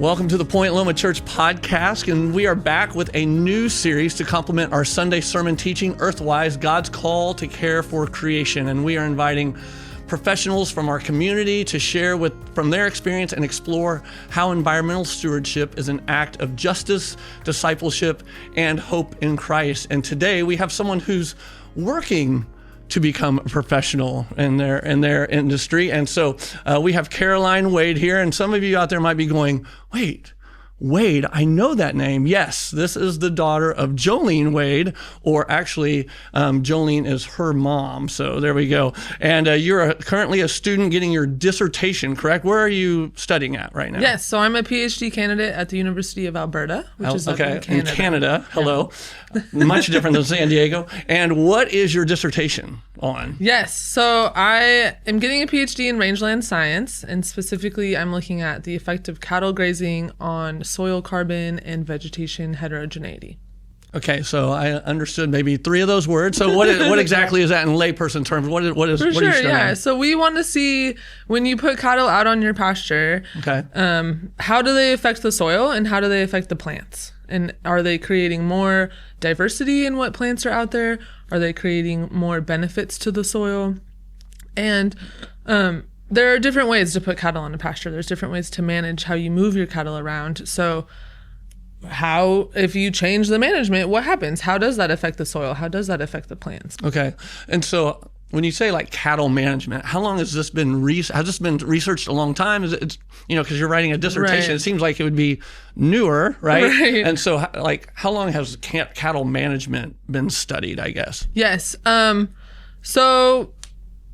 Welcome to the Point Loma Church podcast, and we are back with a new series to complement our Sunday sermon teaching, Earthwise, God's Call to Care for Creation. And we are inviting professionals from our community to share from their experience and explore how environmental stewardship is an act of justice, discipleship, and hope in Christ. And today we have someone who's working to become a professional in their industry. And so we have Caroline Wade here, and some of you out there might be going, wait, Wade, I know that name. Yes, this is the daughter of Jolene Wade, or actually Jolene is her mom. So there we go. And you're currently a student getting your dissertation, correct? Where are you studying at right now? Yes, so I'm a PhD candidate at the University of Alberta, which is up in Canada. In Canada. Hello. Yeah. Much different than San Diego. And what is your dissertation on? Yes, so I am getting a PhD in Rangeland Science, and specifically I'm looking at the effect of cattle grazing on soil carbon and vegetation heterogeneity. Okay, so I understood maybe 3 of those words. So what exactly is that in layperson terms? What are you studying? Yeah. So we want to see when you put cattle out on your pasture, okay, how do they affect the soil and how do they affect the plants? And are they creating more diversity in what plants are out there? Are they creating more benefits to the soil? And there are different ways to put cattle on a pasture. There's different ways to manage how you move your cattle around. So if you change the management, what happens? How does that affect the soil? How does that affect the plants? Okay. And so when you say like cattle management, how long has this been researched? A long time? Is it, because you're writing a dissertation, right. It seems like it would be newer, right? And so how long has cattle management been studied, I guess? Yes. So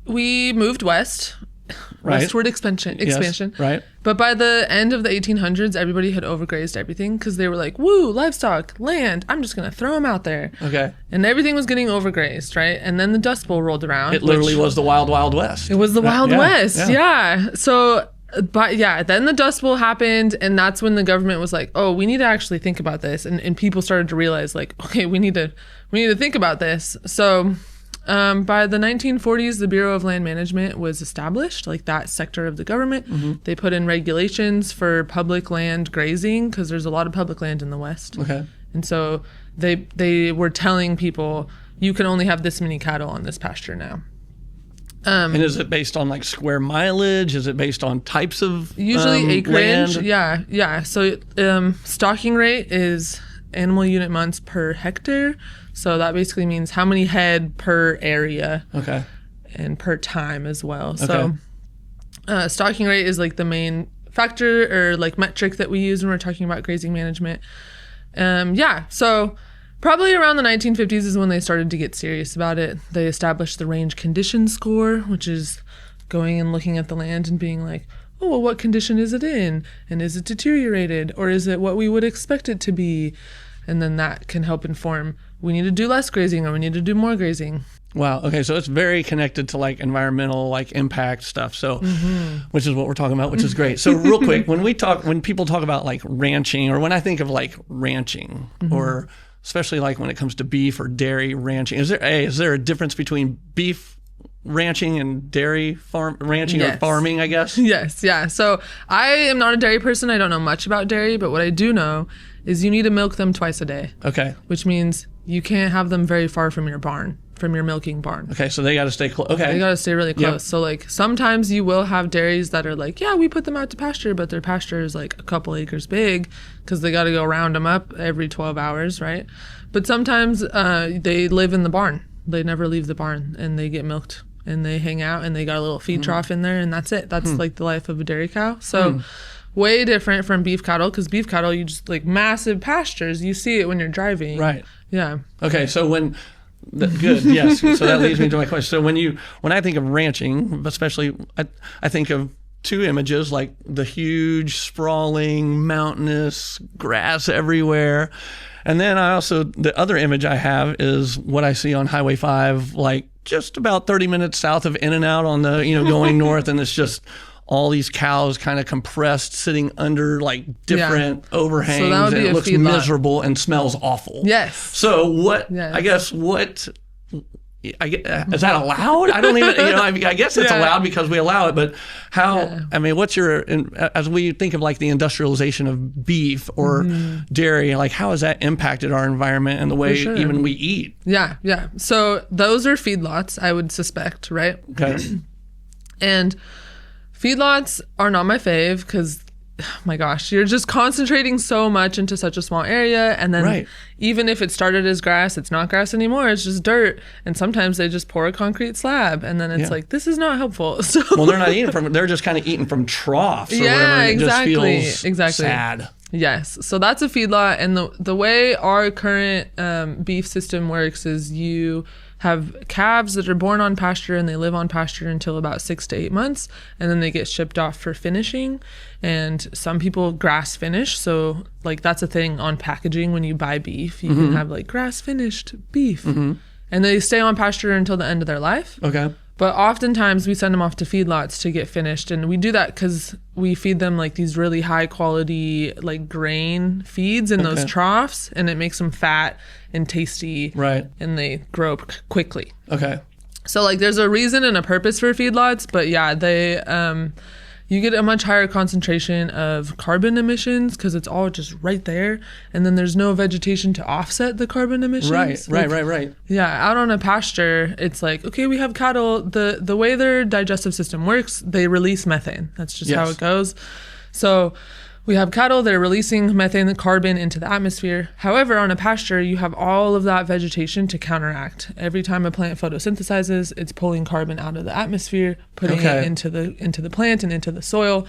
we moved westward expansion. Yes, right. But by the end of the 1800s, everybody had overgrazed everything because they were like, woo, livestock, land, I'm just going to throw them out there. Okay. And everything was getting overgrazed, right? And then the Dust Bowl rolled around. It literally was the Wild Wild West. It was the Wild West, yeah. So, then the Dust Bowl happened, and that's when the government was like, oh, we need to actually think about this. And people started to realize, like, okay, we need to think about this. So by the 1940s, the Bureau of Land Management was established, like that sector of the government. Mm-hmm. They put in regulations for public land grazing because there's a lot of public land in the West. Okay. And so they were telling people, you can only have this many cattle on this pasture now. And is it based on like square mileage? Is it based on types of usually acreage? Land? Yeah. So stocking rate is animal unit months per hectare. So that basically means how many head per area. Okay. And per time as well. Okay. So stocking rate is like the main factor or like metric that we use when we're talking about grazing management. So probably around the 1950s is when they started to get serious about it. They established the range condition score, which is going and looking at the land and being like, oh, well, what condition is it in? And is it deteriorated? Or is it what we would expect it to be? And then that can help inform, we need to do less grazing or we need to do more grazing. Wow. Okay. So it's very connected to like environmental, like impact stuff. So, which is what we're talking about, which is great. So real quick, when people talk about like ranching, or when I think of like ranching, or especially like when it comes to beef or dairy ranching, is there a difference between beef ranching and dairy ranching or farming, I guess? Yes. Yeah. So I am not a dairy person. I don't know much about dairy, but what I do know is you need to milk them twice a day. Okay. Which means you can't have them very far from your barn, from your milking barn. Okay. So they got to stay close. Okay. They got to stay really close. Yep. So like sometimes you will have dairies that are like, yeah, we put them out to pasture, but their pasture is like a couple acres big because they got to go round them up every 12 hours, right? But sometimes they live in the barn. They never leave the barn and they get milked. And they hang out and they got a little feed trough in there and that's it. That's like the life of a dairy cow. So way different from beef cattle, because beef cattle, you just like massive pastures. You see it when you're driving. Right. Yeah. Okay. So good. Yes. So that leads me to my question. So when I think of ranching, especially I think of 2 images, like the huge sprawling mountainous grass everywhere. And then the other image I have is what I see on Highway 5, like just about 30 minutes south of In-N-Out on the, going north. And it's just all these cows kind of compressed, sitting under like different overhangs. So that would be and it looks miserable and smells awful. Yes. So I guess what is that allowed? I don't even, I guess it's allowed because we allow it, but how, I mean, as we think of like the industrialization of beef or dairy, like how has that impacted our environment and the way even we eat? Yeah. So those are feedlots, I would suspect, right? Okay. And feedlots are not my fave because, oh my gosh, you're just concentrating so much into such a small area. And then even if it started as grass, it's not grass anymore. It's just dirt. And sometimes they just pour a concrete slab. And then it's like, this is not helpful. So well, they're not eating they're just kind of eating from troughs or whatever. Exactly. It just feels sad. Yes. So that's a feedlot. And the way our current beef system works is you have calves that are born on pasture and they live on pasture until about 6 to 8 months. And then they get shipped off for finishing. And some people grass finish. So like that's a thing on packaging when you buy beef. You can have like grass finished beef. And they stay on pasture until the end of their life. Okay. But oftentimes we send them off to feedlots to get finished. And we do that because we feed them like these really high quality like grain feeds in those troughs. And it makes them fat and tasty. Right. And they grow quickly. Okay. So like there's a reason and a purpose for feedlots. But yeah, they you get a much higher concentration of carbon emissions because it's all just right there. And then there's no vegetation to offset the carbon emissions. Right. Yeah, out on a pasture, it's like, okay, we have cattle. The way their digestive system works, they release methane. That's just how it goes. So we have cattle that are releasing methane and carbon into the atmosphere. However, on a pasture, you have all of that vegetation to counteract. Every time a plant photosynthesizes, it's pulling carbon out of the atmosphere, putting it into the plant and into the soil.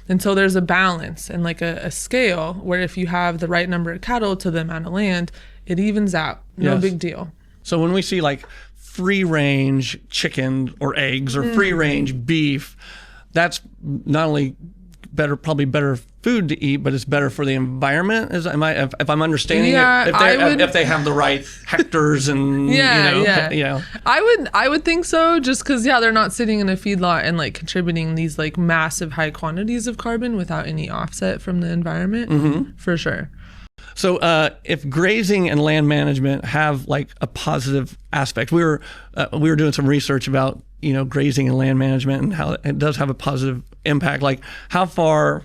And so there's a balance and like a scale where if you have the right number of cattle to the amount of land, it evens out. No big deal. So when we see like free range chicken or eggs or free range beef, that's not only probably better food to eat, but it's better for the environment. If I'm understanding it, if they have the right hectares and I would think so, just because they're not sitting in a feedlot and like contributing these like massive high quantities of carbon without any offset from the environment, for sure. So if grazing and land management have like a positive aspect, we were doing some research about grazing and land management and how it does have a positive impact. Like how far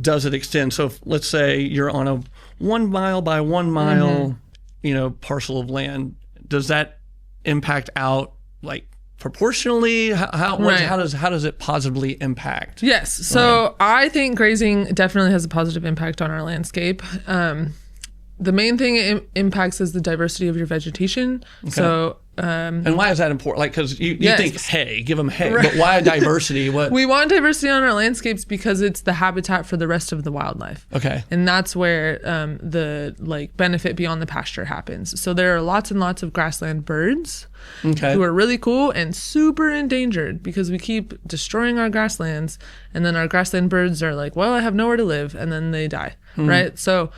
does it extend? So let's say you're on a 1 mile by 1 mile, parcel of land. Does that impact out like proportionally? How does it positively impact? Yes. So I think grazing definitely has a positive impact on our landscape. The main thing it impacts is the diversity of your vegetation. Okay. So, and why is that important? Like, because you think hay, give them hay, but why diversity? What we want diversity on our landscapes because it's the habitat for the rest of the wildlife. Okay, and that's where the like benefit beyond the pasture happens. So there are lots and lots of grassland birds who are really cool and super endangered because we keep destroying our grasslands, and then our grassland birds are like, well, I have nowhere to live, and then they die, right? So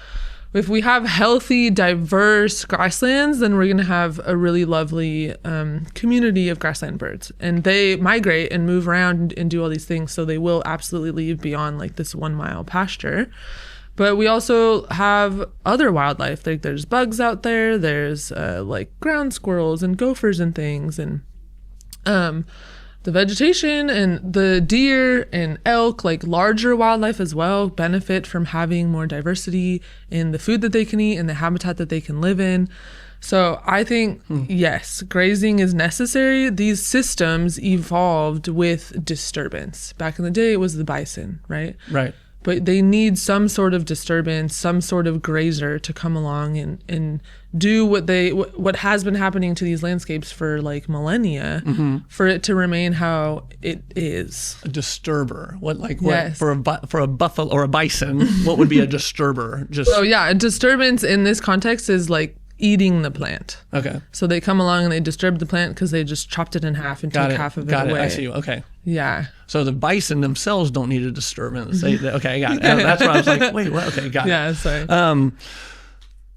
if we have healthy, diverse grasslands, then we're going to have a really lovely community of grassland birds. And they migrate and move around and do all these things. So they will absolutely leave beyond like this 1 mile pasture. But we also have other wildlife. Like there's bugs out there. There's like ground squirrels and gophers and things. And the vegetation and the deer and elk, like larger wildlife as well, benefit from having more diversity in the food that they can eat and the habitat that they can live in. So I think, yes, grazing is necessary. These systems evolved with disturbance. Back in the day, it was the bison, right? Right. But they need some sort of disturbance, some sort of grazer to come along and do what has been happening to these landscapes for like millennia, for it to remain how it is. A disturber. What for a buffalo or a bison? What would be a disturber? A disturbance in this context is like eating the plant. Okay. So they come along and they disturb the plant because they just chopped it in half and took half of it away. I see. Okay. Yeah. So the bison themselves don't need a disturbance. Okay, got it. That's why I was like, wait, what? Okay, got it. Yeah, sorry.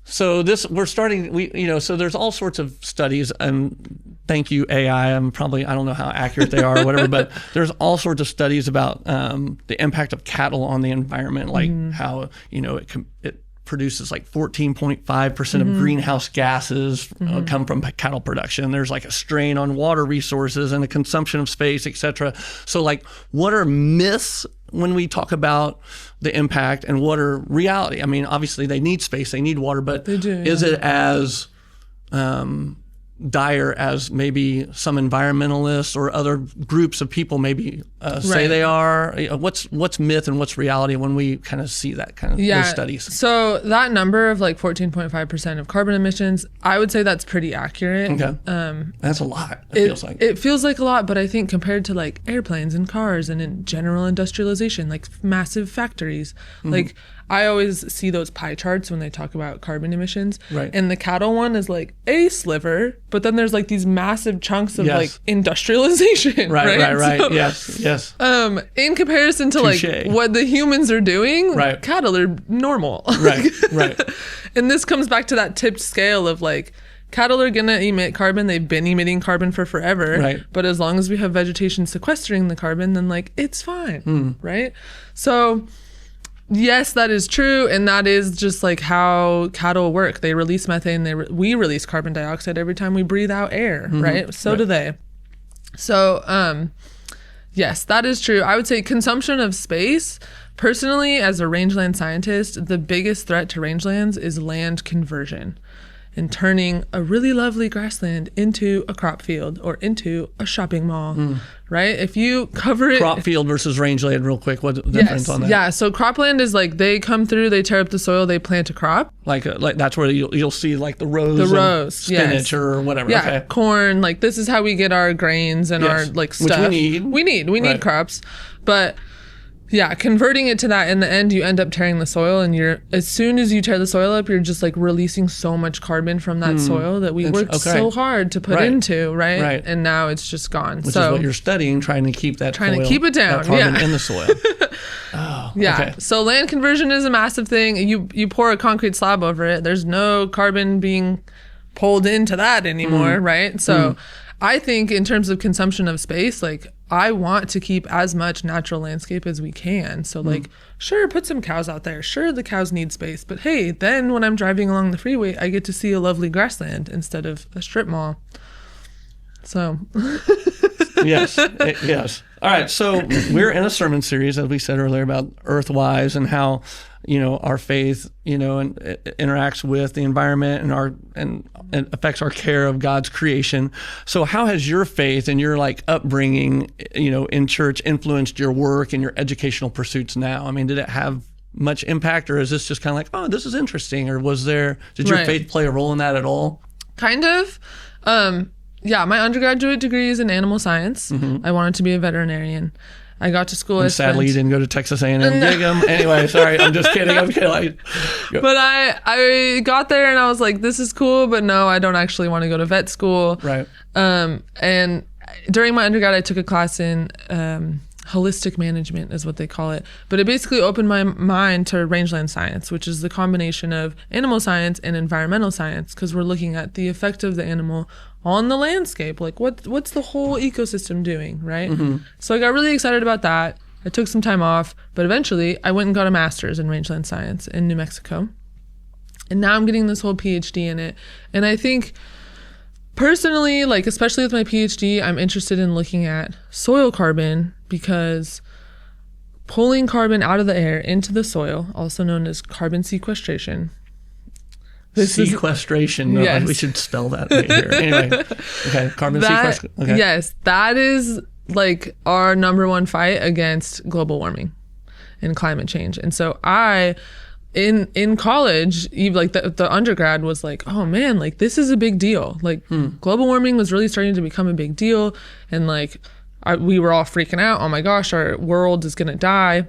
So so there's all sorts of studies, and thank you, AI. I don't know how accurate they are or whatever, but there's all sorts of studies about the impact of cattle on the environment, like how, it produces like 14.5% of greenhouse gases come from cattle production. There's like a strain on water resources and a consumption of space, etc. So like, what are myths when we talk about the impact, and what are reality? I mean, obviously they need space, they need water, but is it as dire as maybe some environmentalists or other groups of people maybe say they are? What's myth and what's reality when we kind of see that kind of those studies? So that number of like 14.5% of carbon emissions, I would say that's pretty accurate. Okay. That's a lot. It feels like a lot, but I think compared to like airplanes and cars and in general industrialization, like massive factories, like I always see those pie charts when they talk about carbon emissions. Right. And the cattle one is like a sliver, but then there's like these massive chunks of like industrialization. Right. So, yes. In comparison to Touché. like what the humans are doing, cattle are normal. Right. And this comes back to that tipped scale of like, cattle are going to emit carbon. They've been emitting carbon for forever. Right. But as long as we have vegetation sequestering the carbon, then like it's fine. Right. So yes, that is true. And that is just like how cattle work. They release methane. We release carbon dioxide every time we breathe out air. Right. So do they. So, yes, that is true. I would say consumption of space. Personally, as a rangeland scientist, the biggest threat to rangelands is land conversion and turning a really lovely grassland into a crop field or into a shopping mall, right? If you cover it... Crop field versus rangeland, real quick. What's the difference on that? Yeah, so cropland is like they come through, they tear up the soil, they plant a crop. Like that's where you'll see like the rows, spinach or whatever. Yeah, okay. Corn. Like this is how we get our grains and our like stuff. Which we need. We need crops. But yeah, converting it to that, in the end, you end up tearing the soil, and as soon as you tear the soil up, you're just like releasing so much carbon from that soil that we worked so hard to put into, right? And now it's just gone. Which is what you're studying, trying to keep that keep it down, that carbon in the soil. Okay. So land conversion is a massive thing. You pour a concrete slab over it. There's no carbon being pulled into that anymore, right? So I think in terms of consumption of space, like I want to keep as much natural landscape as we can. So like, sure, put some cows out there. Sure, the cows need space. But hey, then when I'm driving along the freeway, I get to see a lovely grassland instead of a strip mall. So. Yes. All right. So we're in a sermon series, as we said earlier, about Earthwise and how, our faith, and it interacts with the environment and it affects our care of God's creation. So how has your faith and your like upbringing, in church influenced your work and your educational pursuits now? I mean, did it have much impact, or is this just kind of like, oh, this is interesting? Or did your faith play a role in that at all? Kind of. Yeah, my undergraduate degree is in animal science. I wanted to be a veterinarian. I got to school. And sadly, you didn't go to Texas A&M Gig'em. Anyway, sorry, I'm just kidding. But I got there and I was like, this is cool, but no, I don't actually want to go to vet school. Right. And during my undergrad, I took a class in holistic management is what they call it. But it basically opened my mind to Rangeland Science, which is the combination of animal science and environmental science, because we're looking at the effect of the animal on the landscape. Like what's the whole ecosystem doing, right? So I got really excited about that. I took some time off, but eventually I went and got a master's in Rangeland Science in New Mexico. And now I'm getting this whole PhD in it. And I think personally, like especially with my PhD, I'm interested in looking at soil carbon, because pulling carbon out of the air into the soil, also known as carbon sequestration. Sequestration. No, yes. We should spell that right here. Anyway, okay, carbon sequestration. Okay. Yes, that is like our number one fight against global warming and climate change. And so in college, even like the undergrad was like, oh man, like this is a big deal. Like global warming was really starting to become a big deal, and like we were all freaking out. Oh my gosh, our world is gonna die.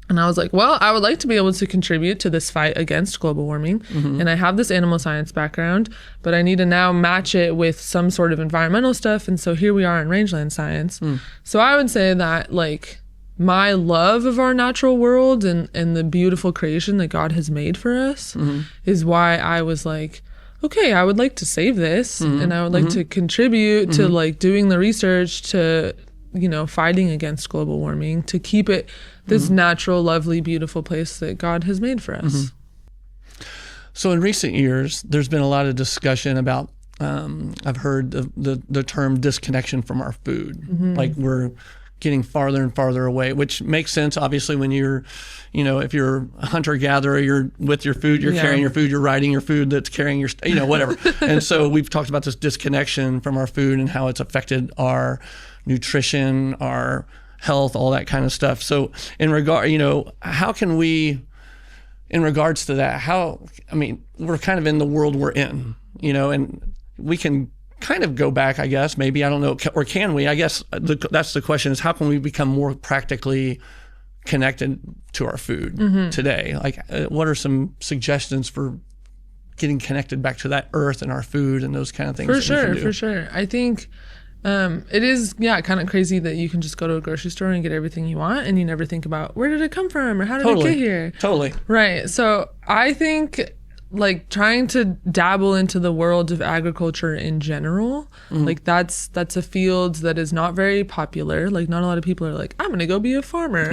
And I was like, well, I would like to be able to contribute to this fight against global warming. And I have this animal science background, but I need to now match it with some sort of environmental stuff. And so here we are in Rangeland Science. So I would say that like my love of our natural world and the beautiful creation that God has made for us is why I was like, okay, I would like to save this and I would like to contribute to like doing the research to, fighting against global warming, to keep it this natural, lovely, beautiful place that God has made for us. So in recent years, there's been a lot of discussion about, I've heard the term disconnection from our food. Like we're getting farther and farther away, which makes sense. Obviously, when you're, if you're a hunter-gatherer, you're with your food, you're carrying your food, you're riding your food that's carrying your, whatever. And so we've talked about this disconnection from our food and how it's affected our nutrition, our health, all that kind of stuff. So how can we, in regards to that, we're kind of in the world we're in, and we can kind of go back, I guess, maybe, I don't know, or can we? I guess that's the question, is how can we become more practically connected to our food today? Like, what are some suggestions for getting connected back to that earth and our food and those kind of things? For sure. I think it is, kind of crazy that you can just go to a grocery store and get everything you want and you never think about where did it come from or how did it get here? Totally. Right. So I think like trying to dabble into the world of agriculture in general, like that's a field that is not very popular. Like not a lot of people are like, I'm going to go be a farmer.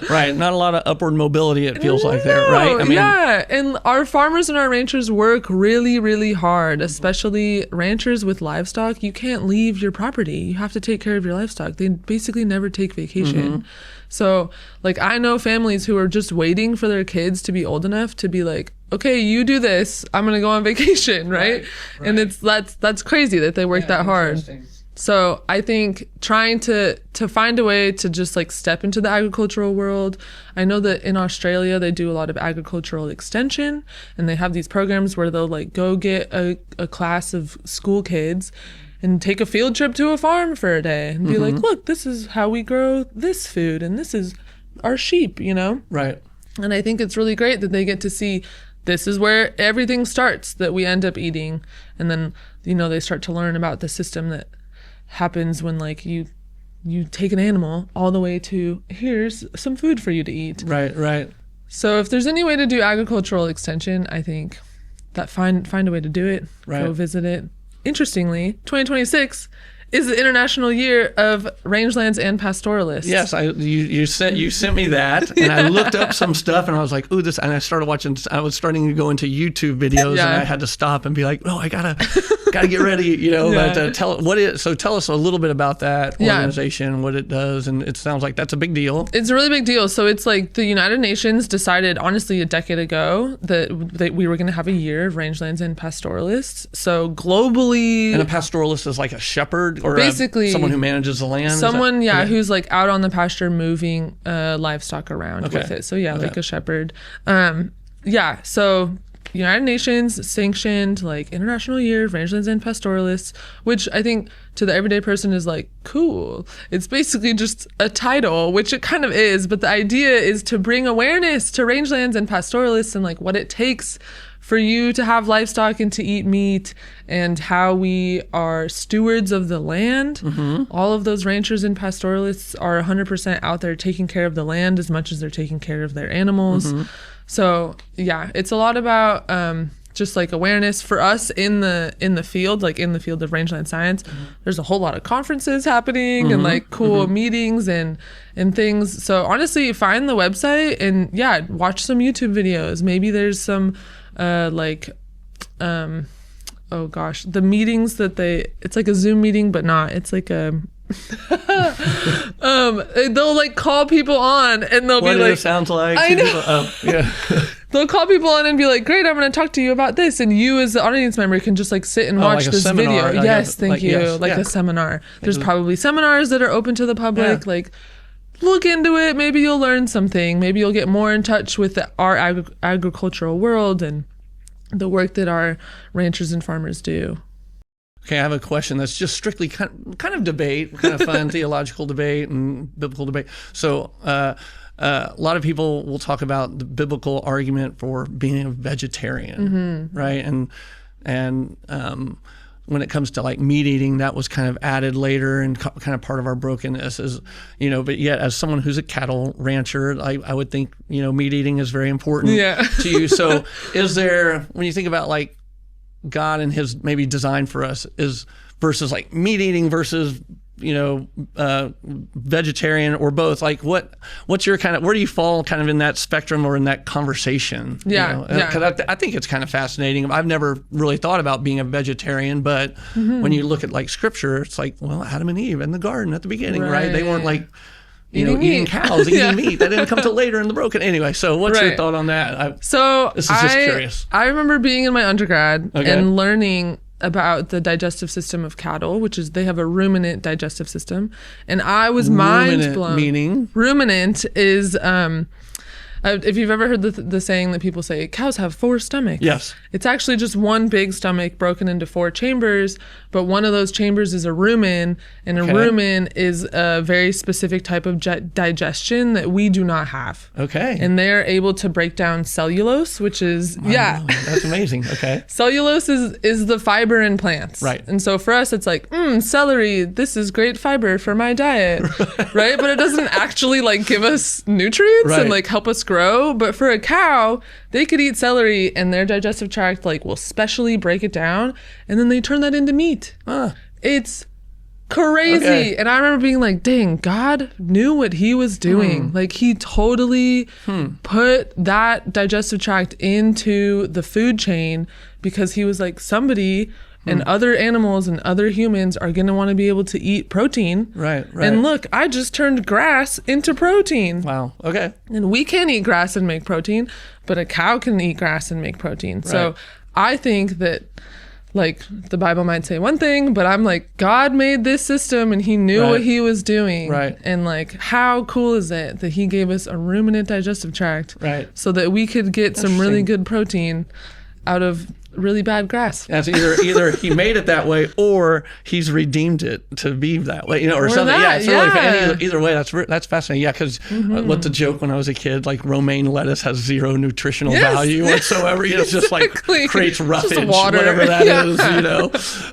Right. Not a lot of upward mobility, it feels like there, right? And our farmers and our ranchers work really, really hard, especially ranchers with livestock. You can't leave your property. You have to take care of your livestock. They basically never take vacation. So like I know families who are just waiting for their kids to be old enough to be like, okay, you do this, I'm going to go on vacation, right? And that's crazy that they work that hard. So I think trying to find a way to just like step into the agricultural world. I know that in Australia, they do a lot of agricultural extension and they have these programs where they'll like go get a class of school kids and take a field trip to a farm for a day and be like, look, this is how we grow this food and this is our sheep, Right. And I think it's really great that they get to see this is where everything starts that we end up eating. And then, they start to learn about the system that happens when like you take an animal all the way to here's some food for you to eat. Right. So if there's any way to do agricultural extension, I think that find a way to do it. Right. Go visit it. Interestingly, 2026 is the International Year of Rangelands and Pastoralists. Yes, you sent me that, and I looked up some stuff, and I was like, "Ooh, this!" And I started watching. I was starting to go into YouTube videos, and I had to stop and be like, "Oh, I gotta get ready," But tell us a little bit about that organization, what it does, and it sounds like that's a big deal. It's a really big deal. So it's like the United Nations decided, honestly, a decade ago that we were going to have a year of rangelands and pastoralists. So globally, and a pastoralist is like a shepherd. Or basically someone who manages the land? Someone, who's like out on the pasture moving livestock around with it. So like a shepherd. So United Nations sanctioned like International Year of Rangelands and Pastoralists, which I think to the everyday person is like, cool. It's basically just a title, which it kind of is, but the idea is to bring awareness to rangelands and pastoralists and like what it takes for you to have livestock and to eat meat and how we are stewards of the land. All of those ranchers and pastoralists are 100% out there taking care of the land as much as they're taking care of their animals. So it's a lot about just like awareness for us in the field, like in the field of Rangeland Science. There's a whole lot of conferences happening and like cool meetings and things. So honestly, find the website and watch some YouTube videos. Maybe there's some the meetings that it's like a Zoom meeting, but not. It's like a they'll like call people on and they'll be like, it sounds like. I know. They'll call people on and be like, great, I'm going to talk to you about this. And you as the audience member can just like sit and watch like this seminar, video. Yes, thank you. A seminar. There's probably seminars that are open to the public. Like look into it. Maybe you'll learn something. Maybe you'll get more in touch with our agricultural world and the work that our ranchers and farmers do. Okay, I have a question that's just strictly kind of debate, kind of fun theological debate and biblical debate. So a lot of people will talk about the biblical argument for being a vegetarian, right? And when it comes to like meat eating, that was kind of added later and kind of part of our brokenness is, but yet as someone who's a cattle rancher, I would think, meat eating is very important to you. So is there, when you think about like God and his maybe design for us is versus like meat eating versus vegetarian or both? Like what's your kind of, where do you fall kind of in that spectrum or in that conversation? Yeah. Because I think it's kind of fascinating. I've never really thought about being a vegetarian, but when you look at like scripture, it's like, well, Adam and Eve in the garden at the beginning, right? They weren't like, eating cows, eating meat. That didn't come till later in the broken. Anyway, so what's your thought on that? This is just curious. I remember being in my undergrad and learning about the digestive system of cattle, which is they have a ruminant digestive system, and I was mind blown. Meaning? Ruminant is if you've ever heard the saying that people say cows have 4 stomachs. Yes. It's actually just one big stomach broken into 4 chambers, but one of those chambers is a rumen, and a rumen is a very specific type of digestion that we do not have. Okay. And they're able to break down cellulose, which is, that's amazing. Okay. Cellulose is the fiber in plants. Right. And so for us, it's like, celery, this is great fiber for my diet, right? But it doesn't actually like give us nutrients and like help us grow. But for a cow, they could eat celery and their digestive tract like will specially break it down, and then they turn that into meat. It's crazy. And I remember being like, dang, God knew what he was doing. Like he totally put that digestive tract into the food chain because he was like, somebody and other animals and other humans are going to want to be able to eat protein. Right. And look, I just turned grass into protein. Wow. Okay. And we can eat grass and make protein, but a cow can eat grass and make protein. So I think that like the Bible might say one thing, but I'm like, God made this system and he knew what he was doing. Right. And like, how cool is it that he gave us a ruminant digestive tract so that we could get some really good protein out of really bad grass. That's either he made it that way or he's redeemed it to be that way, or something. That, Really, either way, that's fascinating. Yeah, because what's the joke when I was a kid? Like romaine lettuce has zero nutritional value whatsoever. It's just like creates roughage, just water. Whatever that is.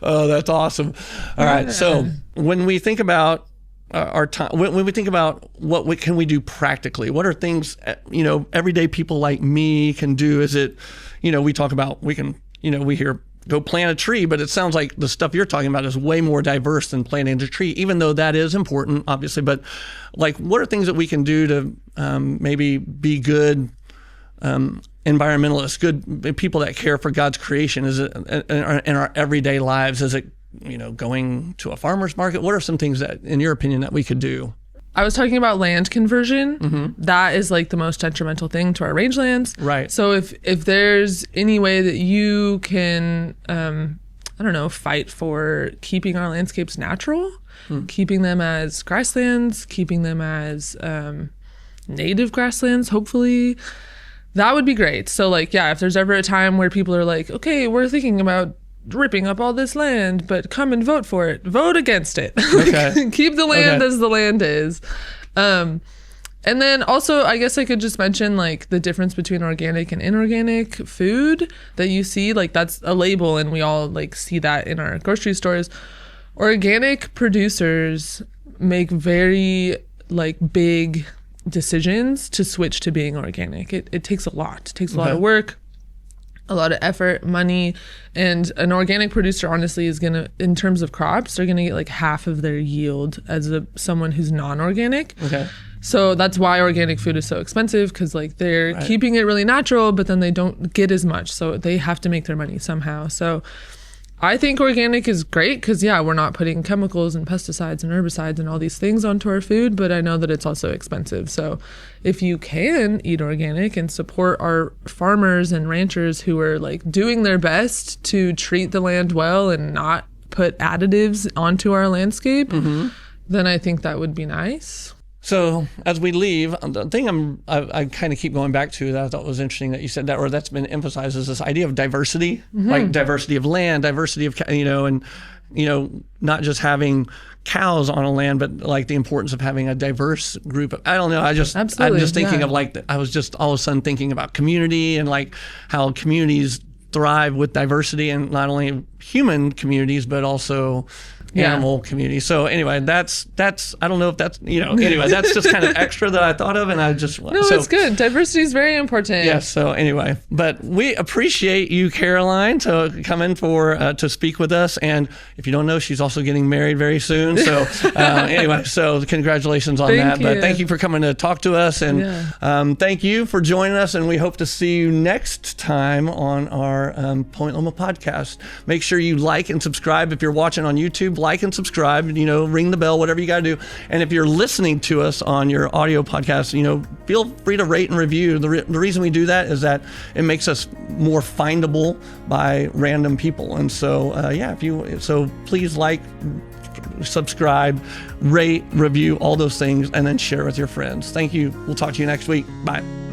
Oh, that's awesome. All right, so when we think about our time, when we think about what can we do practically, what are things everyday people like me can do? Is it we talk about we can we hear go plant a tree, but it sounds like the stuff you're talking about is way more diverse than planting a tree, even though that is important, obviously. But like, what are things that we can do to maybe be good environmentalists, good people that care for God's creation? Is it in our everyday lives? Is it going to a farmer's market? What are some things that, in your opinion, that we could do? I was talking about land conversion. That is like the most detrimental thing to our rangelands. Right. So if there's any way that you can, fight for keeping our landscapes natural, keeping them as grasslands, keeping them as native grasslands, hopefully, that would be great. So like, if there's ever a time where people are like, okay, we're thinking about ripping up all this land, but come and vote for it. Vote against it. Keep the land as the land is. And then also, I guess I could just mention like the difference between organic and inorganic food that you see. Like that's a label, and we all like see that in our grocery stores. Organic producers make very like big decisions to switch to being organic. It takes a lot. It takes a lot of work, a lot of effort, money, and an organic producer honestly is gonna, in terms of crops, they're gonna get like half of their yield as someone who's non-organic. So that's why organic food is so expensive, because like they're keeping it really natural, but then they don't get as much, so they have to make their money somehow. So I think organic is great because, we're not putting chemicals and pesticides and herbicides and all these things onto our food, but I know that it's also expensive. So if you can eat organic and support our farmers and ranchers who are like doing their best to treat the land well and not put additives onto our landscape, then I think that would be nice. So as we leave, the thing I kind of keep going back to that I thought was interesting that you said that, or that's been emphasized, is this idea of diversity, like diversity of land, diversity of, not just having cows on a land, but like the importance of having a diverse group of, I don't know, I'm just thinking of like, I was just all of a sudden thinking about community and like how communities thrive with diversity, and not only human communities, but also animal community. So anyway, that's I don't know if that's anyway, that's just kind of extra that I thought of, and I just it's good. Diversity is very important. Yes. So anyway, but we appreciate you, Caroline, to come in to speak with us. And if you don't know, she's also getting married very soon. So anyway, so congratulations on that. But thank you for coming to talk to us, and thank you for joining us. And we hope to see you next time on our Point Loma podcast. Make sure you like and subscribe if you're watching on YouTube. Like and subscribe, ring the bell, whatever you got to do. And if you're listening to us on your audio podcast, feel free to rate and review. The reason we do that is that it makes us more findable by random people. And so, please like, subscribe, rate, review, all those things, and then share with your friends. Thank you. We'll talk to you next week. Bye.